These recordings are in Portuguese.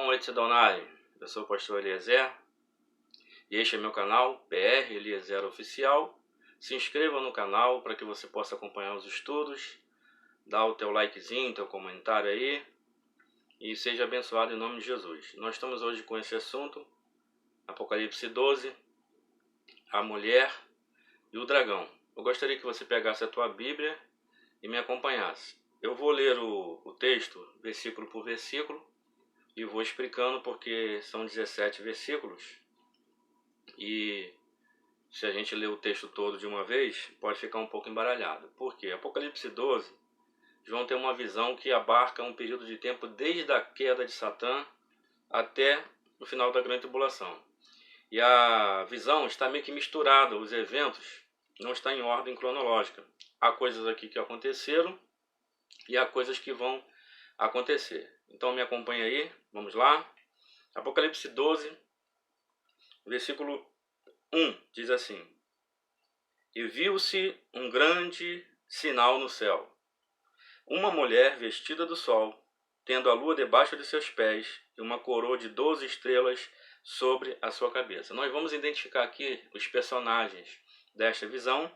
noite, Donai. Eu sou o pastor Eliezer e este é meu canal, PR Eliezer Oficial. Se inscreva no canal para que você possa acompanhar os estudos, dá o teu likezinho, teu comentário aí e seja abençoado em nome de Jesus. Nós estamos hoje com esse assunto, Apocalipse 12, a mulher e o dragão. Eu gostaria que você pegasse a tua Bíblia e me acompanhasse. Eu vou ler o texto, versículo por versículo, e vou explicando porque são 17 versículos. E se a gente ler o texto todo de uma vez, pode ficar um pouco embaralhado. Por quê? Apocalipse 12, João tem uma visão que abarca um período de tempo desde a queda de Satã até o final da grande tribulação. E a visão está meio que misturada, os eventos não estão em ordem cronológica. Há coisas aqui que aconteceram e há coisas que vão acontecer. Então me acompanha aí, vamos lá. Apocalipse 12, versículo 1, diz assim: E viu-se um grande sinal no céu, uma mulher vestida do sol, tendo a lua debaixo de seus pés e uma coroa de 12 estrelas sobre a sua cabeça. Nós vamos identificar aqui os personagens desta visão,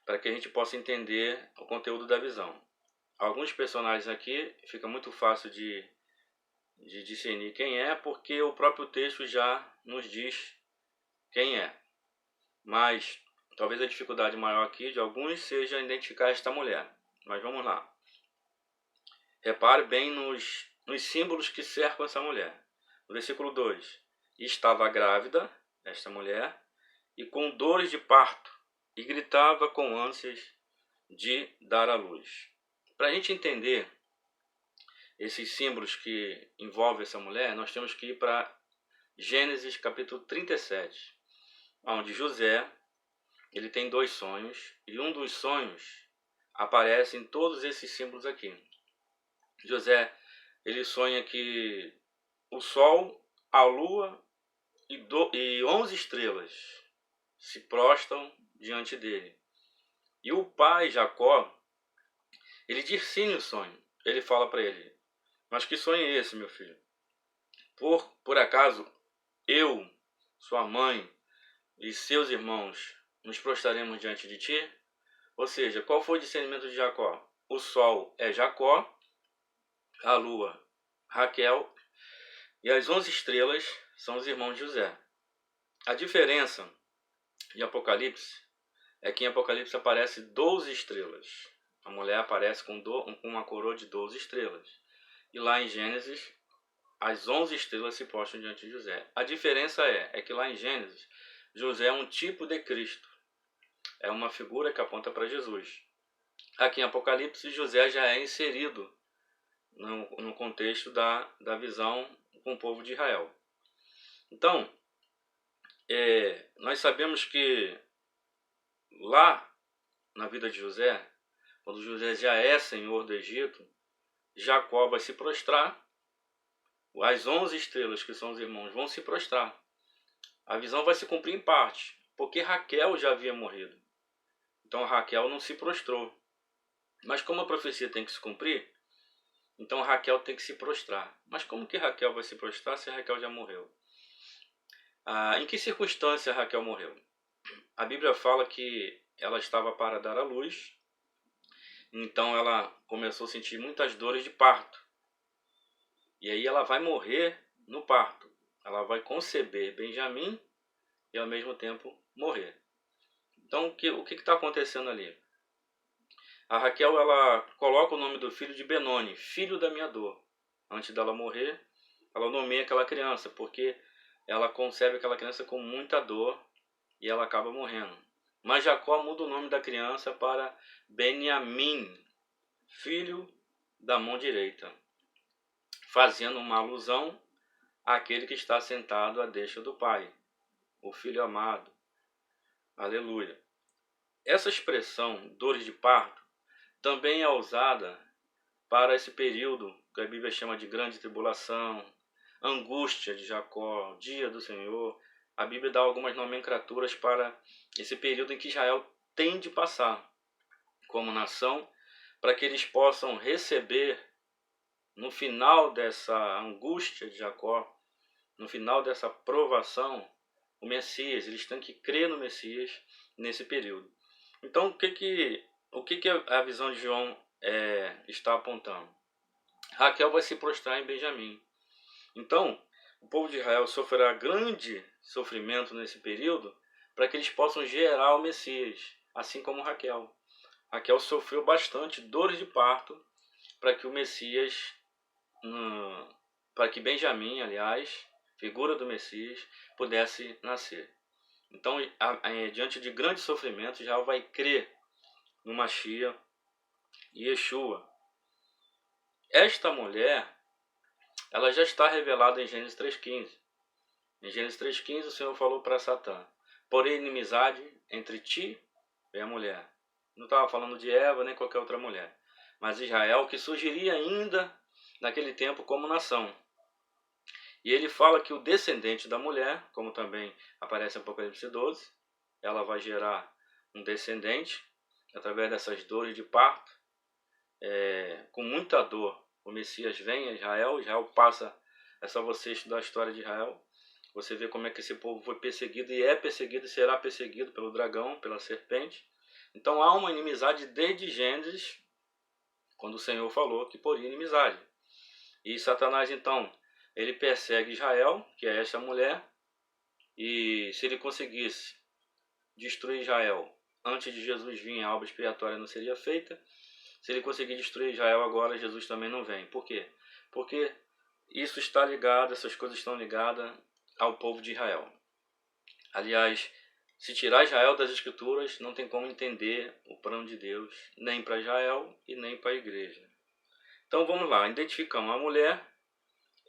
para que a gente possa entender o conteúdo da visão. Alguns personagens aqui fica muito fácil de discernir quem é, porque o próprio texto já nos diz quem é. Mas talvez a dificuldade maior aqui de alguns seja identificar esta mulher. Mas vamos lá. Repare bem nos símbolos que cercam essa mulher. No versículo 2. Estava grávida, esta mulher, e com dores de parto, e gritava com ânsias de dar à luz. Para a gente entender esses símbolos que envolvem essa mulher, nós temos que ir para Gênesis capítulo 37, onde José ele tem dois sonhos, e um dos sonhos aparece em todos esses símbolos aqui. José ele sonha que o sol, a lua e 11 estrelas se prostram diante dele. E o pai Jacó, ele discerne o sonho. Ele fala para ele: mas que sonho é esse, meu filho? Por acaso eu, sua mãe e seus irmãos nos prostraremos diante de ti? Ou seja, qual foi o discernimento de Jacó? O sol é Jacó, a lua Raquel e as 11 estrelas são os irmãos de José. A diferença de Apocalipse é que em Apocalipse aparece 12 estrelas. A mulher aparece com uma coroa de 12 estrelas. E lá em Gênesis, as 11 estrelas se postram diante de José. A diferença é que lá em Gênesis, José é um tipo de Cristo. É uma figura que aponta para Jesus. Aqui em Apocalipse, José já é inserido no contexto da visão com o povo de Israel. Então, nós sabemos que lá na vida de José, quando José já é senhor do Egito, Jacó vai se prostrar, as 11 estrelas que são os irmãos vão se prostrar. A visão vai se cumprir em parte, porque Raquel já havia morrido. Então Raquel não se prostrou. Mas como a profecia tem que se cumprir, então Raquel tem que se prostrar. Mas como que Raquel vai se prostrar se Raquel já morreu? Em que circunstância Raquel morreu? A Bíblia fala que ela estava para dar à luz, então ela começou a sentir muitas dores de parto. E aí ela vai morrer no parto. Ela vai conceber Benjamim e ao mesmo tempo morrer. Então o que está acontecendo ali? A Raquel ela coloca o nome do filho de Benoni, filho da minha dor. Antes dela morrer, ela nomeia aquela criança, porque ela concebe aquela criança com muita dor e ela acaba morrendo. Mas Jacó muda o nome da criança para Benjamim, filho da mão direita, fazendo uma alusão àquele que está sentado à destra do Pai, o Filho amado. Aleluia. Essa expressão, dores de parto, também é usada para esse período que a Bíblia chama de grande tribulação, angústia de Jacó, dia do Senhor. A Bíblia dá algumas nomenclaturas para esse período em que Israel tem de passar como nação, para que eles possam receber no final dessa angústia de Jacó, no final dessa provação, o Messias, eles têm que crer no Messias nesse período. Então, o que a visão de João está apontando? Raquel vai se prostrar em Benjamim. Então, o povo de Israel sofrerá grande sofrimento nesse período para que eles possam gerar o Messias, assim como Raquel. Raquel sofreu bastante dores de parto para que o Messias, para que Benjamim, aliás, figura do Messias, pudesse nascer. Então, diante de grandes sofrimentos, Israel vai crer no Mashiach e Yeshua. Esta mulher, ela já está revelada em Gênesis 3,15. Em Gênesis 3,15 o Senhor falou para Satã: porém inimizade entre ti e a mulher. Não estava falando de Eva nem qualquer outra mulher, mas Israel, que surgiria ainda naquele tempo como nação. E ele fala que o descendente da mulher, como também aparece em Apocalipse 12, ela vai gerar um descendente através dessas dores de parto. Com muita dor, o Messias vem a Israel. Israel passa, é só você estudar a história de Israel, você vê como é que esse povo foi perseguido e é perseguido e será perseguido pelo dragão, pela serpente. Então há uma inimizade desde Gênesis, quando o Senhor falou que poria inimizade. E Satanás, então, ele persegue Israel, que é essa mulher, e se ele conseguisse destruir Israel antes de Jesus vir, a obra expiatória não seria feita. Se ele conseguir destruir Israel agora, Jesus também não vem. Por quê? Porque isso está ligado, essas coisas estão ligadas ao povo de Israel. Aliás, se tirar Israel das Escrituras, não tem como entender o plano de Deus, nem para Israel e nem para a igreja. Então vamos lá, identificamos a mulher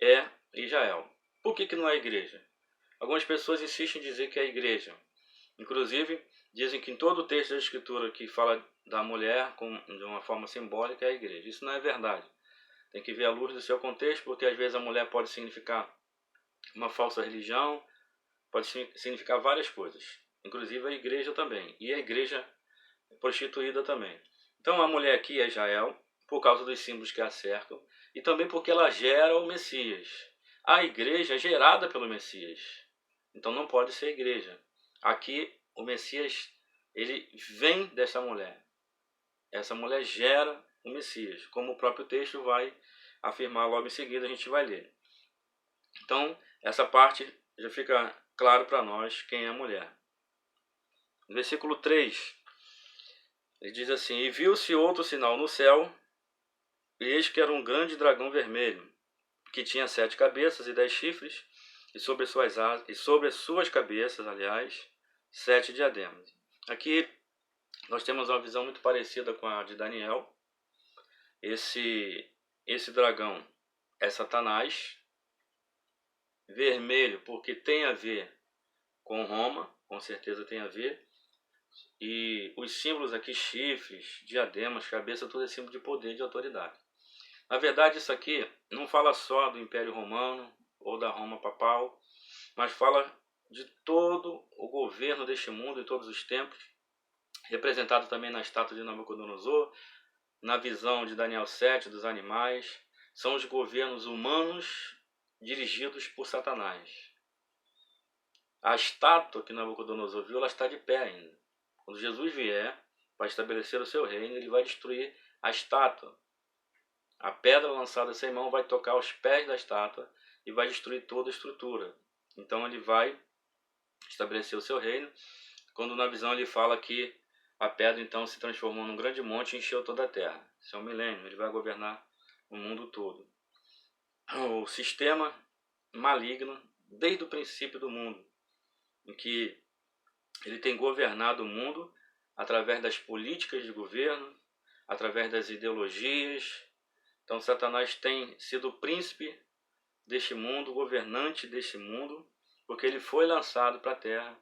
é Israel. Por que não é a igreja? Algumas pessoas insistem em dizer que é a igreja. Inclusive, dizem que em todo o texto da Escritura que fala da mulher de uma forma simbólica é a igreja. Isso não é verdade. Tem que ver à luz do seu contexto, porque às vezes a mulher pode significar uma falsa religião, pode significar várias coisas. Inclusive a igreja também. E a igreja prostituída também. Então a mulher aqui é Israel, por causa dos símbolos que a cercam, e também porque ela gera o Messias. A igreja é gerada pelo Messias. Então não pode ser igreja. Aqui o Messias, ele vem dessa mulher. Essa mulher gera o Messias, como o próprio texto vai afirmar logo em seguida, a gente vai ler. Então, essa parte já fica claro para nós quem é a mulher. No versículo 3, ele diz assim: e viu-se outro sinal no céu, e eis que era um grande dragão vermelho, que tinha 7 cabeças e 10 chifres, e sobre as suas cabeças, aliás, 7 diademas. Aqui nós temos uma visão muito parecida com a de Daniel. Esse dragão é Satanás, vermelho porque tem a ver com Roma, com certeza tem a ver. E os símbolos aqui, chifres, diademas, cabeça, tudo é símbolo de poder e de autoridade. Na verdade, isso aqui não fala só do Império Romano ou da Roma papal, mas fala de todo o governo deste mundo em todos os tempos, representado também na estátua de Nabucodonosor, na visão de Daniel 7 dos animais. São os governos humanos dirigidos por Satanás. A estátua que Nabucodonosor viu, ela está de pé ainda. Quando Jesus vier para estabelecer o seu reino, ele vai destruir a estátua. A pedra lançada sem mão vai tocar os pés da estátua e vai destruir toda a estrutura. Então ele vai estabelecer o seu reino. Quando na visão ele fala que a pedra então se transformou num grande monte e encheu toda a terra. Isso é um milênio, ele vai governar o mundo todo. O sistema maligno, desde o princípio do mundo, em que ele tem governado o mundo através das políticas de governo, através das ideologias. Então Satanás tem sido o príncipe deste mundo, governante deste mundo, porque ele foi lançado para a terra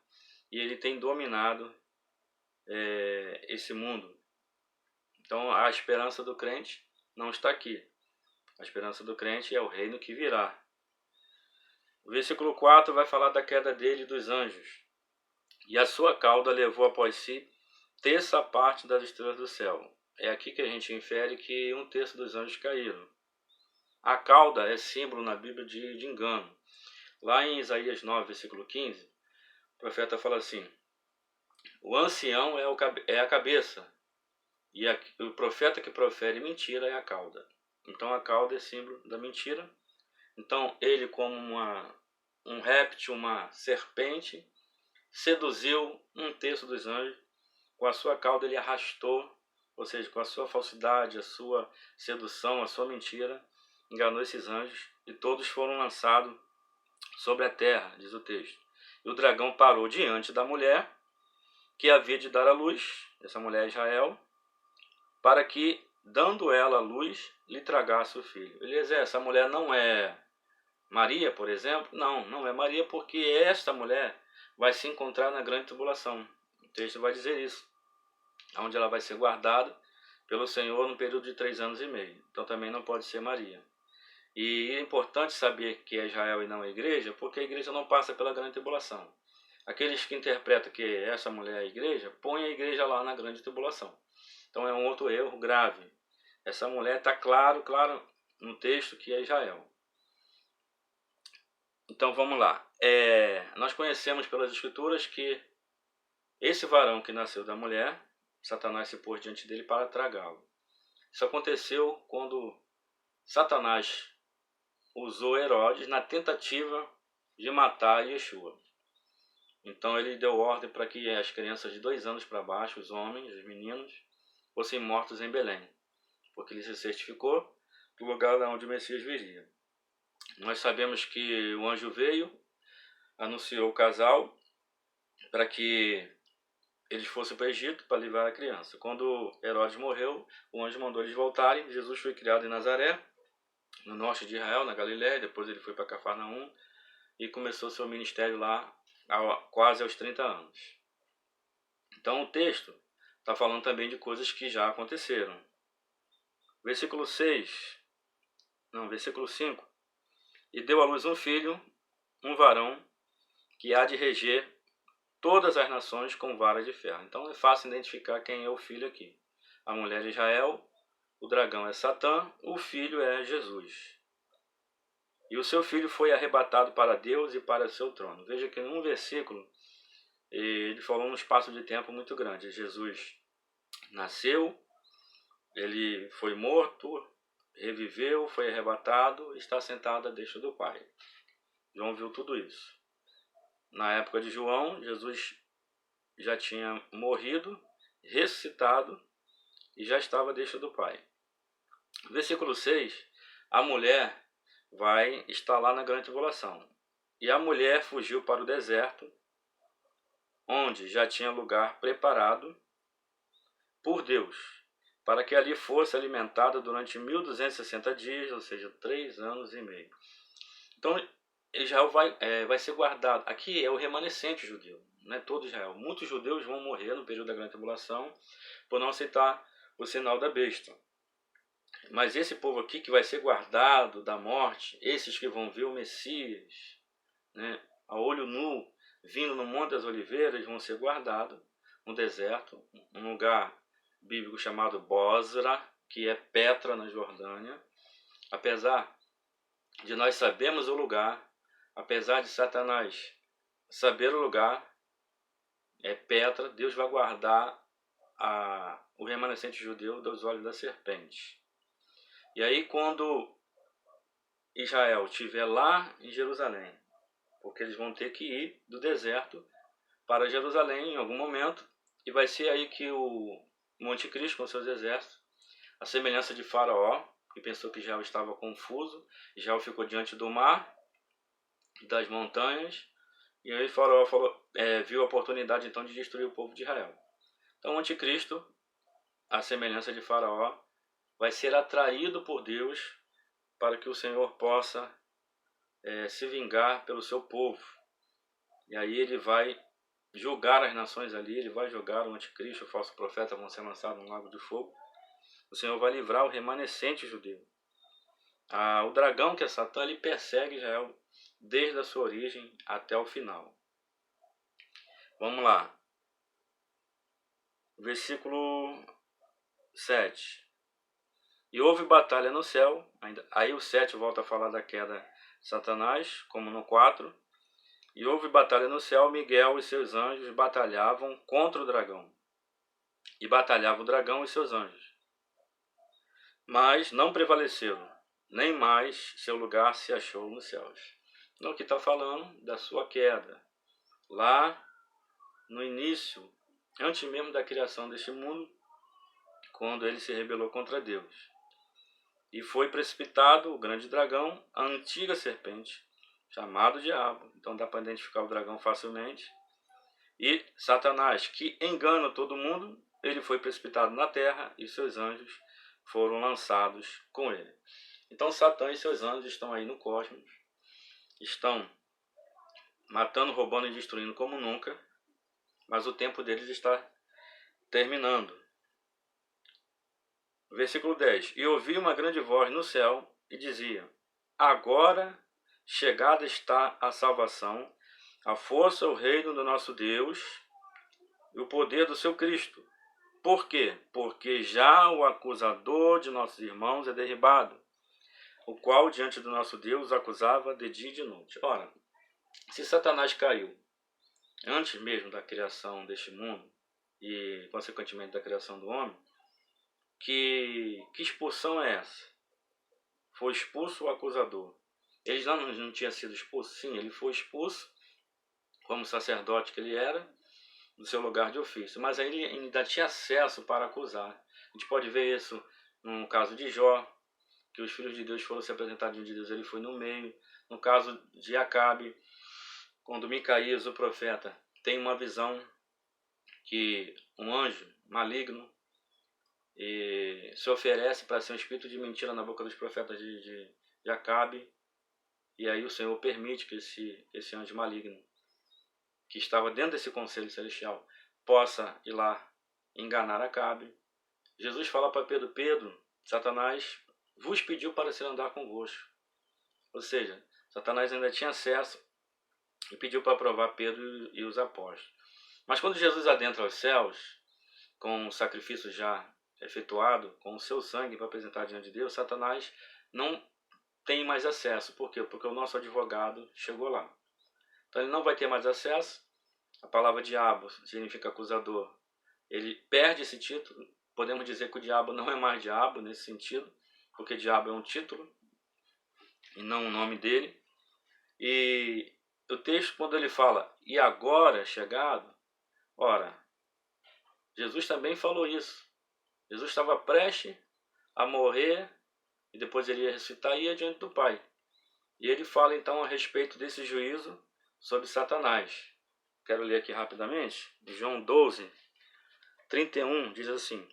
e ele tem dominado esse mundo. Então a esperança do crente não está aqui. A esperança do crente é o reino que virá. O versículo 4 vai falar da queda dele e dos anjos. E a sua cauda levou após si terça parte das estrelas do céu. É aqui que a gente infere que 1/3 dos anjos caíram. A cauda é símbolo na Bíblia de engano. Lá em Isaías 9, versículo 15, o profeta fala assim: o ancião é a cabeça, e o profeta que profere mentira é a cauda. Então a cauda é símbolo da mentira. Então ele, como um réptil, uma serpente, seduziu um terço dos anjos. Com a sua cauda ele arrastou, ou seja, com a sua falsidade, a sua sedução, a sua mentira, enganou esses anjos, e todos foram lançados sobre a terra, diz o texto. E o dragão parou diante da mulher, que havia de dar à luz, essa mulher é Israel, para que, dando ela a luz, lhe tragasse o filho. Eliezer, essa mulher não é Maria, por exemplo? Não, não é Maria, porque esta mulher vai se encontrar na grande tribulação. O texto vai dizer isso, onde ela vai ser guardada pelo Senhor no período de 3 anos e meio. Então também não pode ser Maria. E é importante saber que é Israel e não a igreja, porque a igreja não passa pela grande tribulação. Aqueles que interpretam que essa mulher é a igreja, põem a igreja lá na grande tribulação. Então é um outro erro grave. Essa mulher está claro no texto que é Israel. Então vamos lá. Nós conhecemos pelas escrituras que esse varão que nasceu da mulher, Satanás se pôs diante dele para tragá-lo. Isso aconteceu quando Satanás usou Herodes na tentativa de matar Yeshua. Então ele deu ordem para que as crianças de 2 anos para baixo, os homens, os meninos, fossem mortos em Belém, porque ele se certificou do lugar onde o Messias viria. Nós sabemos que o anjo veio, anunciou o casal para que eles fossem para o Egito para livrar a criança. Quando Herodes morreu, o anjo mandou eles voltarem. Jesus foi criado em Nazaré, no norte de Israel, na Galiléia. Depois ele foi para Cafarnaum e começou seu ministério lá quase aos 30 anos. Então o texto está falando também de coisas que já aconteceram. Versículo 5. E deu à luz um filho, um varão, que há de reger todas as nações com vara de ferro. Então é fácil identificar quem é o filho aqui. A mulher é Israel, o dragão é Satã, o filho é Jesus. E o seu filho foi arrebatado para Deus e para seu trono. Veja que num versículo ele falou num espaço de tempo muito grande. Jesus nasceu, ele foi morto, reviveu, foi arrebatado, está sentado à destra do Pai. João viu tudo isso. Na época de João, Jesus já tinha morrido, ressuscitado e já estava à destra do Pai. Versículo 6, a mulher vai estar lá na grande tribulação. E a mulher fugiu para o deserto, onde já tinha lugar preparado por Deus, para que ali fosse alimentada durante 1260 dias, ou seja, 3 anos e meio. Então, Israel vai ser guardado. Aqui é o remanescente judeu, não é todo Israel. Muitos judeus vão morrer no período da grande tribulação por não aceitar o sinal da besta. Mas esse povo aqui que vai ser guardado da morte, esses que vão ver o Messias, né, a olho nu, vindo no Monte das Oliveiras, vão ser guardados no deserto, um lugar bíblico chamado Bosra, que é Petra, na Jordânia. Apesar de nós sabermos o lugar, apesar de Satanás saber o lugar, é Petra, Deus vai guardar o remanescente judeu dos olhos da serpente. E aí quando Israel estiver lá em Jerusalém, porque eles vão ter que ir do deserto para Jerusalém em algum momento, e vai ser aí que o Anticristo com seus exércitos, a semelhança de Faraó, que pensou que Israel estava confuso, Israel ficou diante do mar, das montanhas, e aí Faraó viu a oportunidade então de destruir o povo de Israel. Então o Anticristo, a semelhança de Faraó, vai ser atraído por Deus para que o Senhor possa se vingar pelo seu povo. E aí ele vai julgar as nações ali, ele vai julgar o Anticristo, o falso profeta, vão ser lançados no lago de fogo. O Senhor vai livrar o remanescente judeu. O dragão, que é Satã, ele persegue Israel desde a sua origem até o final. Vamos lá. Versículo 7. E houve batalha no céu. Aí o 7 volta a falar da queda de Satanás, como no 4. E houve batalha no céu, Miguel e seus anjos batalhavam contra o dragão. E batalhava o dragão e seus anjos. Mas não prevaleceram, nem mais seu lugar se achou nos céus. Então aqui está falando da sua queda. Lá no início, antes mesmo da criação deste mundo, quando ele se rebelou contra Deus. E foi precipitado o grande dragão, a antiga serpente, chamado diabo. Então dá para identificar o dragão facilmente. E Satanás, que engana todo mundo, ele foi precipitado na terra e seus anjos foram lançados com ele. Então Satã e seus anjos estão aí no cosmos, estão matando, roubando e destruindo como nunca, mas o tempo deles está terminando. Versículo 10. E ouvi uma grande voz no céu e dizia: agora chegada está a salvação, a força, o reino do nosso Deus e o poder do seu Cristo. Por quê? Porque já o acusador de nossos irmãos é derribado, o qual diante do nosso Deus acusava de dia e de noite. Ora, se Satanás caiu antes mesmo da criação deste mundo e consequentemente da criação do homem, que expulsão é essa? Foi expulso o acusador. Ele não tinha sido expulso? Sim, ele foi expulso como sacerdote que ele era, do seu lugar de ofício. Mas aí ele ainda tinha acesso para acusar. A gente pode ver isso no caso de Jó, que os filhos de Deus foram se apresentar diante de Deus, ele foi no meio. No caso de Acabe, quando Micaías, o profeta, tem uma visão que um anjo maligno se oferece para ser um espírito de mentira na boca dos profetas de Acabe, e aí o Senhor permite que esse anjo maligno, que estava dentro desse conselho celestial, possa ir lá enganar Acabe. Jesus fala para Pedro: Pedro, Satanás vos pediu para se andar convosco. Ou seja, Satanás ainda tinha acesso e pediu para provar Pedro e os apóstolos. Mas quando Jesus adentra os céus, com o sacrifício já efetuado, com o seu sangue para apresentar diante de Deus, Satanás não tem mais acesso. Por quê? Porque o nosso advogado chegou lá. Então ele não vai ter mais acesso. A palavra diabo significa acusador. Ele perde esse título. Podemos dizer que o diabo não é mais diabo nesse sentido, porque diabo é um título e não o nome dele. E o texto, quando ele fala, e agora chegado, ora, Jesus também falou isso. Jesus estava prestes a morrer e depois ele ia ressuscitar e ia diante do Pai. E ele fala então a respeito desse juízo sobre Satanás. Quero ler aqui rapidamente. João 12, 31 diz assim: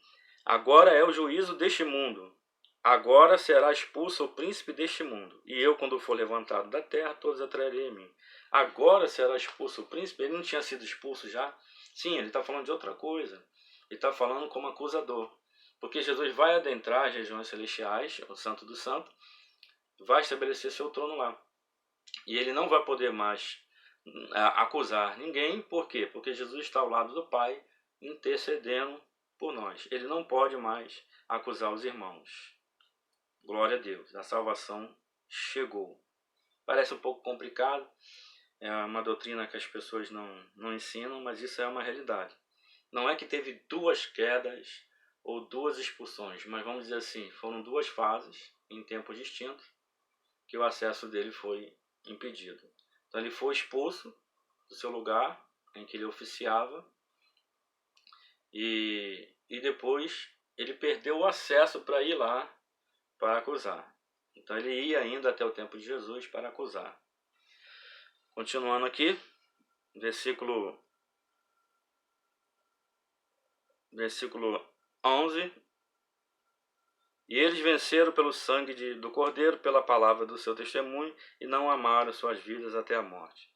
agora é o juízo deste mundo. Agora será expulso o príncipe deste mundo. E eu, quando for levantado da terra, todos atrairei a mim. Agora será expulso o príncipe. Ele não tinha sido expulso já? Sim, ele está falando de outra coisa. Ele está falando como acusador. Porque Jesus vai adentrar as regiões celestiais, o Santo do Santo, vai estabelecer seu trono lá. E ele não vai poder mais acusar ninguém. Por quê? Porque Jesus está ao lado do Pai, intercedendo por nós. Ele não pode mais acusar os irmãos. Glória a Deus, a salvação chegou. Parece um pouco complicado, é uma doutrina que as pessoas não ensinam, mas isso é uma realidade. Não é que teve duas quedas ou duas expulsões, mas vamos dizer assim, foram duas fases em tempos distintos que o acesso dele foi impedido. Então ele foi expulso do seu lugar em que ele oficiava e depois ele perdeu o acesso para ir lá para acusar. Então ele ia ainda até o tempo de Jesus para acusar. Continuando aqui, versículo 11. E eles venceram pelo sangue do Cordeiro, pela palavra do seu testemunho, e não amaram suas vidas até a morte.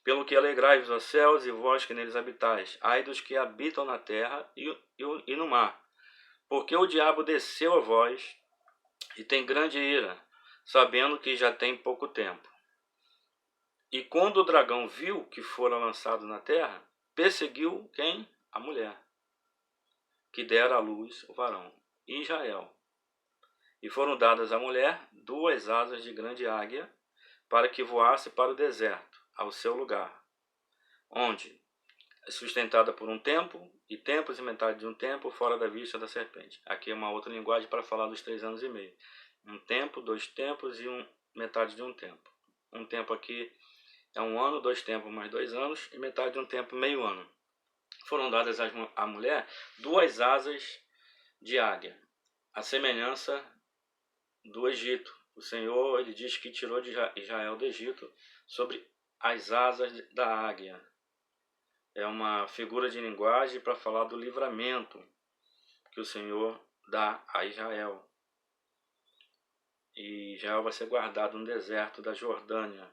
Pelo que alegrai-vos aos céus, e vós que neles habitais, ai dos que habitam na terra e no mar. Porque o diabo desceu a vós, e tem grande ira, sabendo que já tem pouco tempo. E quando o dragão viu que fora lançado na terra, perseguiu quem? A mulher, que dera à luz o varão, Israel. E foram dadas à mulher 2 asas de grande águia, para que voasse para o deserto, ao seu lugar, onde é sustentada por um tempo, e tempos e metade de um tempo, fora da vista da serpente. Aqui é uma outra linguagem para falar dos 3 anos e meio. Um tempo, 2 tempos e metade de um tempo. Um tempo aqui é 1 ano, 2 tempos mais 2 anos, e metade de um tempo, meio ano. Foram dadas à mulher 2 asas de águia, a semelhança do Egito. O Senhor, ele diz que tirou de Israel do Egito sobre as asas da águia. É uma figura de linguagem para falar do livramento que o Senhor dá a Israel. E Israel vai ser guardado no deserto da Jordânia.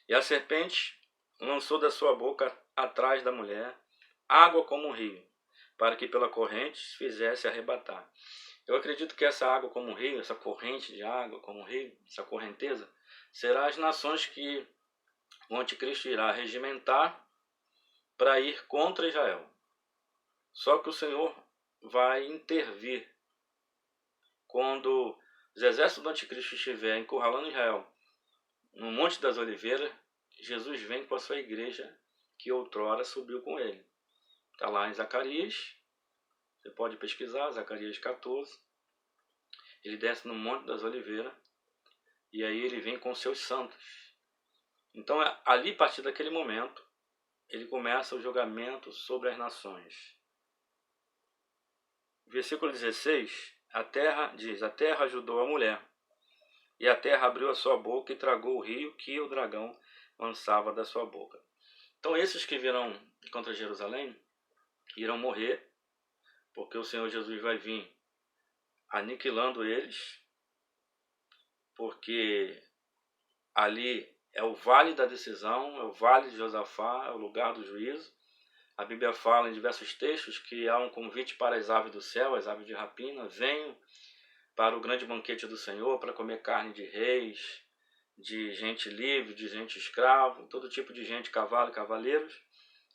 E a serpente lançou da sua boca atrás da mulher água como um rio, para que pela corrente se fizesse arrebatar. Eu acredito que essa água como um rio, essa corrente de água como um rio, essa correnteza, será as nações que o anticristo irá regimentar para ir contra Israel. Só que o Senhor vai intervir quando os exércitos do anticristo estiverem encurralando Israel no Monte das Oliveiras. Jesus vem com a sua igreja que outrora subiu com ele. Está lá em Zacarias, você pode pesquisar, Zacarias 14. Ele desce no Monte das Oliveiras e aí ele vem com seus santos. Então ali, a partir daquele momento, ele começa o julgamento sobre as nações. Versículo 16, a terra ajudou a mulher, e a terra abriu a sua boca e tragou o rio que o dragão lançava da sua boca. Então esses que virão contra Jerusalém irão morrer, porque o Senhor Jesus vai vir aniquilando eles, porque ali é o vale da decisão, é o vale de Josafá, é o lugar do juízo. A Bíblia fala em diversos textos que há um convite para as aves do céu, as aves de rapina, venham para o grande banquete do Senhor, para comer carne de reis, de gente livre, de gente escravo, todo tipo de gente, cavalo e cavaleiros.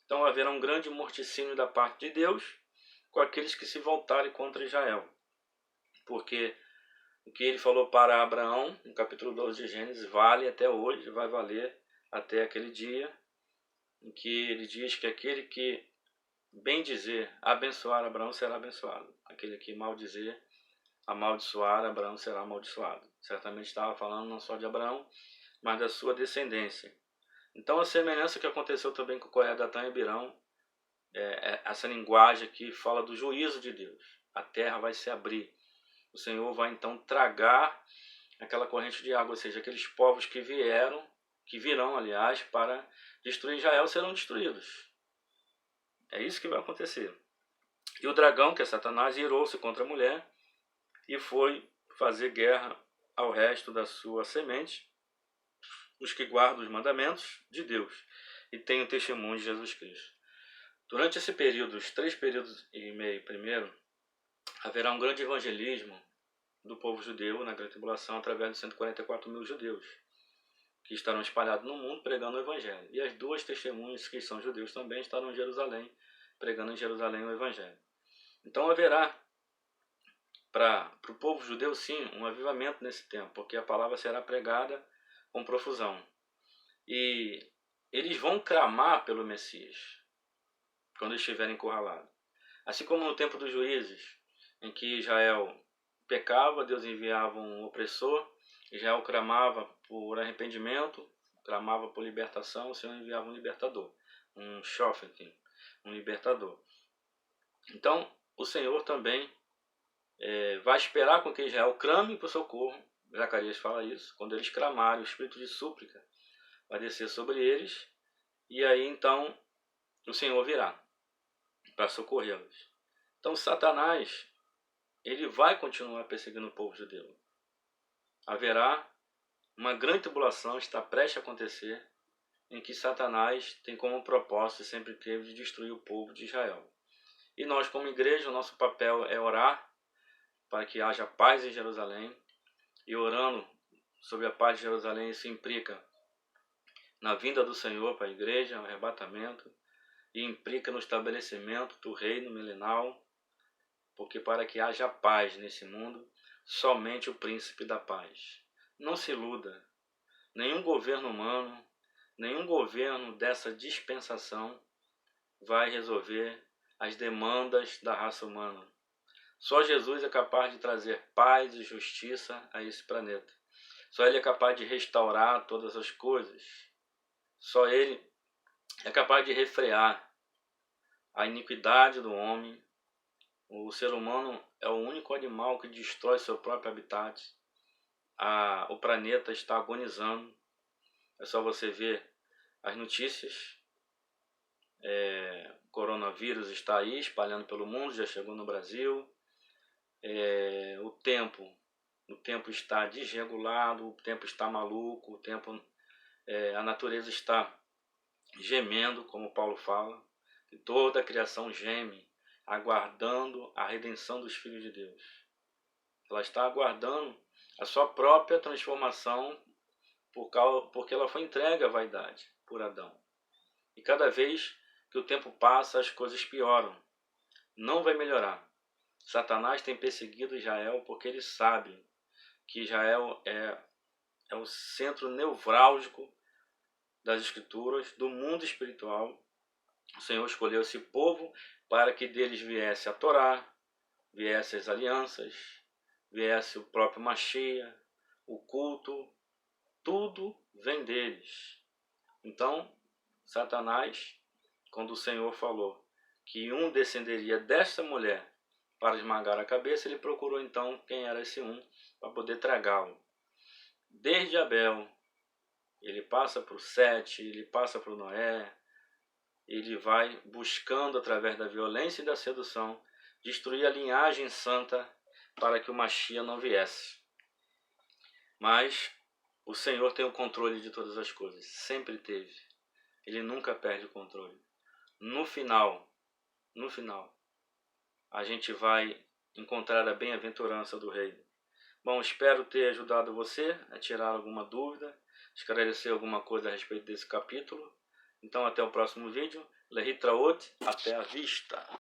Então haverá um grande morticínio da parte de Deus com aqueles que se voltarem contra Israel. Porque o que ele falou para Abraão, no capítulo 12 de Gênesis, vale até hoje, vai valer até aquele dia em que ele diz que aquele que bem dizer, abençoar Abraão será abençoado. Aquele que maldizer, amaldiçoar Abraão será amaldiçoado. Certamente estava falando não só de Abraão, mas da sua descendência. Então a semelhança que aconteceu também com Coré, Datã e Abirão, essa linguagem aqui fala do juízo de Deus. A terra vai se abrir. O Senhor vai então tragar aquela corrente de água, ou seja, aqueles povos que virão, aliás, para destruir Israel serão destruídos. É isso que vai acontecer. E o dragão, que é Satanás, irou-se contra a mulher e foi fazer guerra ao resto da sua semente, os que guardam os mandamentos de Deus e têm o testemunho de Jesus Cristo. Durante esse período, os 3 períodos e meio primeiro, haverá um grande evangelismo do povo judeu na grande tribulação através de 144 mil judeus, que estarão espalhados no mundo pregando o evangelho. E as 2 testemunhas que são judeus também estarão em Jerusalém, pregando em Jerusalém o evangelho. Então haverá para o povo judeu, sim, um avivamento nesse tempo, porque a palavra será pregada com profusão. E eles vão clamar pelo Messias quando estiverem encurralados. Assim como no tempo dos juízes, em que Israel pecava, Deus enviava um opressor, Israel clamava por arrependimento, clamava por libertação, o Senhor enviava um libertador, um shofet, um libertador. Então, o Senhor também vai esperar com que Israel clame por socorro. Zacarias fala isso. Quando eles clamarem, o espírito de súplica vai descer sobre eles. E aí então o Senhor virá para socorrê-los. Então Satanás, ele vai continuar perseguindo o povo judeu. Haverá uma grande tribulação, está prestes a acontecer, em que Satanás tem como propósito, sempre teve, de destruir o povo de Israel. E nós, como igreja, o nosso papel é orar para que haja paz em Jerusalém. E orando sobre a paz de Jerusalém, isso implica na vinda do Senhor para a igreja, no arrebatamento, e implica no estabelecimento do reino milenal, porque para que haja paz nesse mundo, somente o príncipe da paz. Não se iluda. Nenhum governo humano, nenhum governo dessa dispensação vai resolver as demandas da raça humana. Só Jesus é capaz de trazer paz e justiça a esse planeta. Só Ele é capaz de restaurar todas as coisas. Só Ele é capaz de refrear a iniquidade do homem. O ser humano é o único animal que destrói seu próprio habitat. O planeta está agonizando. É só você ver as notícias. O coronavírus está aí espalhando pelo mundo, já chegou no Brasil. O tempo está desregulado, o tempo está maluco, a natureza está gemendo, como Paulo fala, e toda a criação geme, aguardando a redenção dos filhos de Deus. Ela está aguardando a sua própria transformação, porque ela foi entregue à vaidade por Adão. E cada vez que o tempo passa, as coisas pioram. Não vai melhorar. Satanás tem perseguido Israel porque ele sabe que Israel é o centro nevrálgico das Escrituras, do mundo espiritual. O Senhor escolheu esse povo para que deles viesse a Torá, viesse as alianças, viesse o próprio Mashiach, o culto, tudo vem deles. Então, Satanás, quando o Senhor falou que um descenderia desta mulher para esmagar a cabeça, ele procurou então quem era esse um para poder tragá-lo. Desde Abel, ele passa para o Sete, ele passa para o Noé, ele vai buscando através da violência e da sedução destruir a linhagem santa para que o Mashiach não viesse. Mas o Senhor tem o controle de todas as coisas, sempre teve. Ele nunca perde o controle. No final, a gente vai encontrar a bem-aventurança do Reino. Bom, espero ter ajudado você a tirar alguma dúvida, esclarecer alguma coisa a respeito desse capítulo. Então, até o próximo vídeo. Lehitraot, até a vista!